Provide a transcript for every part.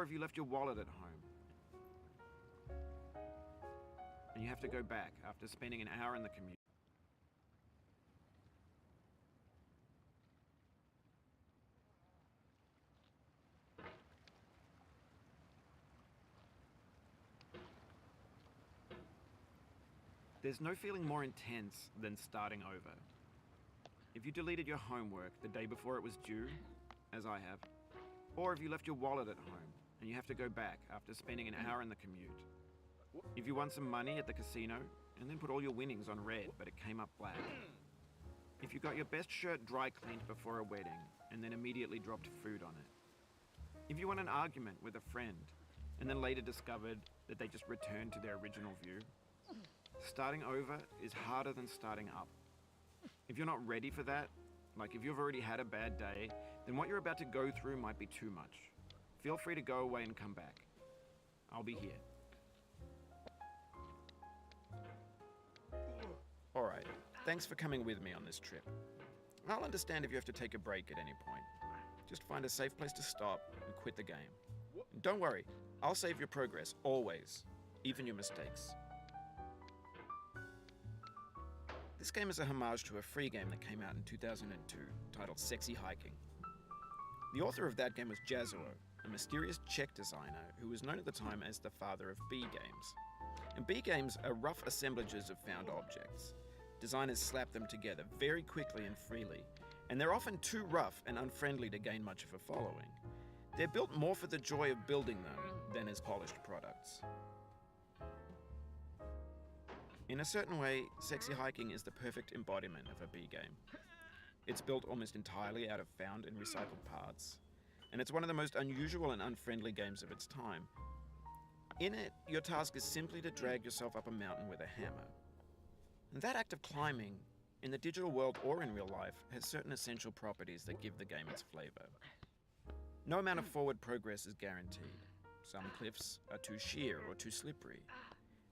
Or if you left your wallet at home and you have to go back after spending an hour in the commute. There's no feeling more intense than starting over. If you deleted your homework the day before it was due, as I have, or if you left your wallet at home and you have to go back after spending an hour in the commute. If you won some money at the casino and then put all your winnings on red but it came up black. If you got your best shirt dry cleaned before a wedding and then immediately dropped food on it. If you won an argument with a friend and then later discovered that they just returned to their original view. Starting over is harder than starting up. If you're not ready for that, like if you've already had a bad day, then what you're about to go through might be too much. Feel free to go away and come back. I'll be here. Alright, thanks for coming with me on this trip. I'll understand if you have to take a break at any point. Just find a safe place to stop and quit the game. And don't worry, I'll save your progress, always, even your mistakes. This game is a homage to a free game that came out in 2002, titled Sexy Hiking. The author of that game was Jazuo, a mysterious Czech designer who was known at the time as the father of B games. And B games are rough assemblages of found objects. Designers slap them together very quickly and freely, and they're often too rough and unfriendly to gain much of a following. They're built more for the joy of building them than as polished products. In a certain way, Sexy Hiking is the perfect embodiment of a B game. It's built almost entirely out of found and recycled parts, and it's one of the most unusual and unfriendly games of its time. In it, your task is simply to drag yourself up a mountain with a hammer. And that act of climbing, in the digital world or in real life, has certain essential properties that give the game its flavor. No amount of forward progress is guaranteed. Some cliffs are too sheer or too slippery.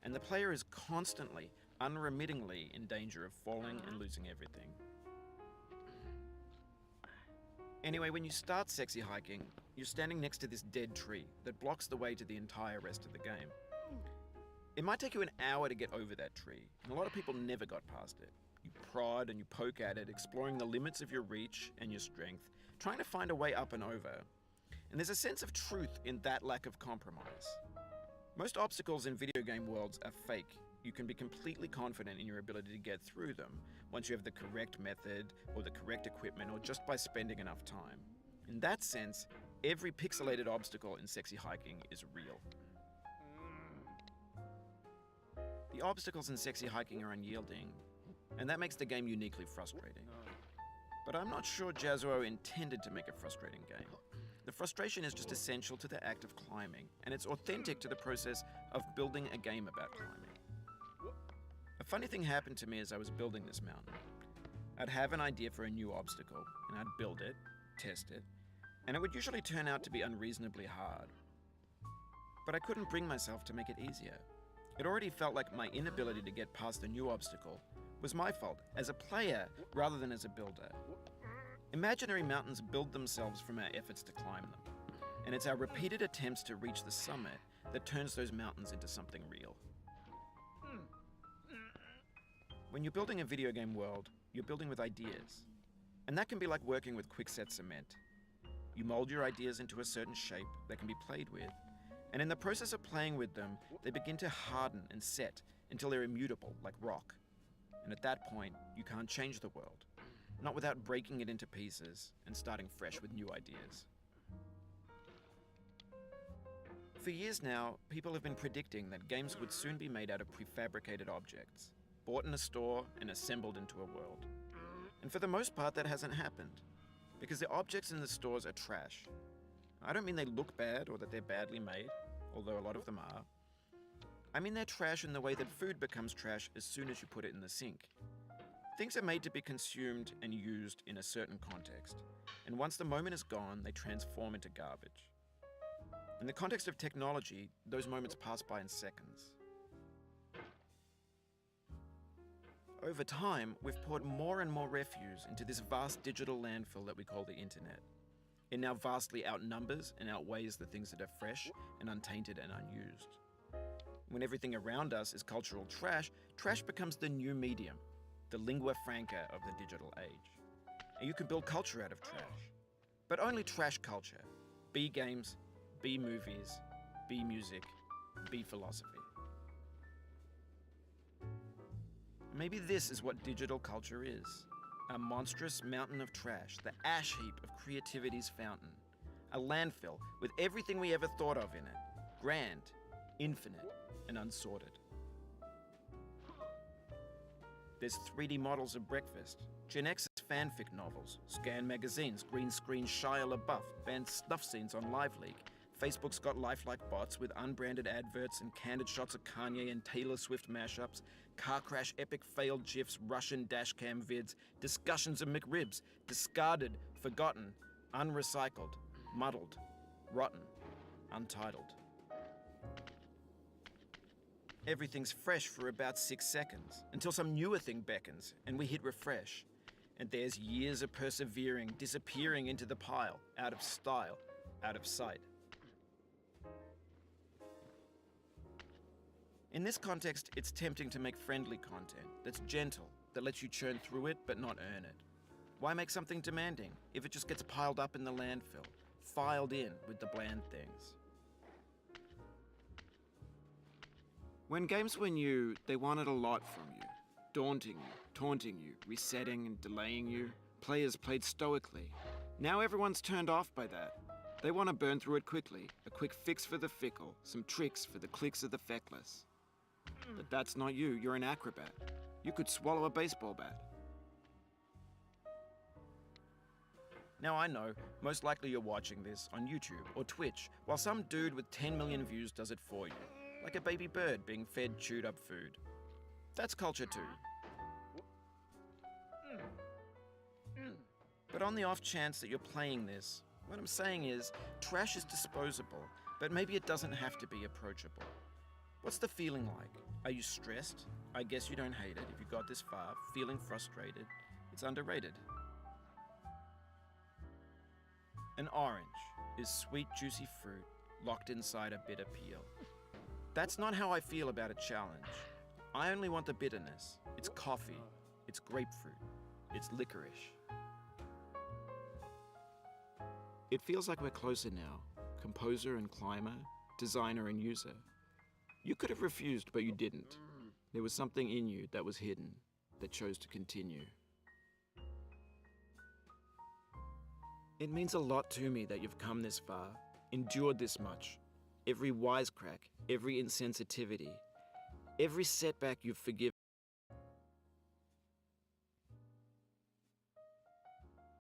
And the player is constantly, unremittingly in danger of falling and losing everything. Anyway, when you start Sexy Hiking, you're standing next to this dead tree that blocks the way to the entire rest of the game. It might take you an hour to get over that tree, and a lot of people never got past it. You prod and you poke at it, exploring the limits of your reach and your strength, trying to find a way up and over. And there's a sense of truth in that lack of compromise. Most obstacles in video game worlds are fake. You can be completely confident in your ability to get through them once you have the correct method or the correct equipment or just by spending enough time. In that sense, every pixelated obstacle in Sexy Hiking is real. The obstacles in Sexy Hiking are unyielding, and that makes the game uniquely frustrating. But I'm not sure Jazuo intended to make a frustrating game. The frustration is just essential to the act of climbing, and it's authentic to the process of building a game about climbing. A funny thing happened to me as I was building this mountain. I'd have an idea for a new obstacle, and I'd build it, test it, and it would usually turn out to be unreasonably hard. But I couldn't bring myself to make it easier. It already felt like my inability to get past the new obstacle was my fault as a player rather than as a builder. Imaginary mountains build themselves from our efforts to climb them, and it's our repeated attempts to reach the summit that turns those mountains into something real. When you're building a video game world, you're building with ideas, and that can be like working with quickset cement. You mold your ideas into a certain shape that can be played with, and in the process of playing with them, they begin to harden and set until they're immutable, like rock. And at that point, you can't change the world. Not without breaking it into pieces and starting fresh with new ideas. For years now, people have been predicting that games would soon be made out of prefabricated objects, bought in a store and assembled into a world. And for the most part, that hasn't happened, because the objects in the stores are trash. I don't mean they look bad or that they're badly made, although a lot of them are. I mean they're trash in the way that food becomes trash as soon as you put it in the sink. Things are made to be consumed and used in a certain context, and once the moment is gone, they transform into garbage. In the context of technology, those moments pass by in seconds. Over time, we've poured more and more refuse into this vast digital landfill that we call the internet. It now vastly outnumbers and outweighs the things that are fresh and untainted and unused. When everything around us is cultural trash, trash becomes the new medium, the lingua franca of the digital age. And you can build culture out of trash. But only trash culture. B games, B movies, B music, B philosophy. Maybe this is what digital culture is. A monstrous mountain of trash, the ash heap of creativity's fountain. A landfill with everything we ever thought of in it. Grand, infinite, and unsorted. There's 3D models of breakfast, Gen X's fanfic novels, scan magazines, green screen Shia LaBeouf, banned snuff scenes on LiveLeak. Facebook's got lifelike bots with unbranded adverts and candid shots of Kanye and Taylor Swift mashups, car crash epic failed GIFs, Russian dashcam vids, discussions of McRibs, discarded, forgotten, unrecycled, muddled, rotten, untitled. Everything's fresh for about 6 seconds, until some newer thing beckons, and we hit refresh. And there's years of persevering, disappearing into the pile, out of style, out of sight. In this context, it's tempting to make friendly content that's gentle, that lets you churn through it but not earn it. Why make something demanding if it just gets piled up in the landfill, filed in with the bland things? When games were new, they wanted a lot from you. Daunting you, taunting you, resetting and delaying you. Players played stoically. Now everyone's turned off by that. They want to burn through it quickly, a quick fix for the fickle, some tricks for the clicks of the feckless. But that's not you, you're an acrobat. You could swallow a baseball bat. Now I know, most likely you're watching this on YouTube or Twitch, while some dude with 10 million views does it for you. Like a baby bird being fed chewed up food. That's culture too. But on the off chance that you're playing this, what I'm saying is, trash is disposable, but maybe it doesn't have to be approachable. What's the feeling like? Are you stressed? I guess you don't hate it if you got this far. Feeling frustrated? It's underrated. An orange is sweet, juicy fruit locked inside a bitter peel. That's not how I feel about a challenge. I only want the bitterness. It's coffee. It's grapefruit. It's licorice. It feels like we're closer now. Composer and climber, designer and user. You could have refused, but you didn't. There was something in you that was hidden, that chose to continue. It means a lot to me that you've come this far, endured this much. Every wisecrack, every insensitivity, every setback you've forgiven.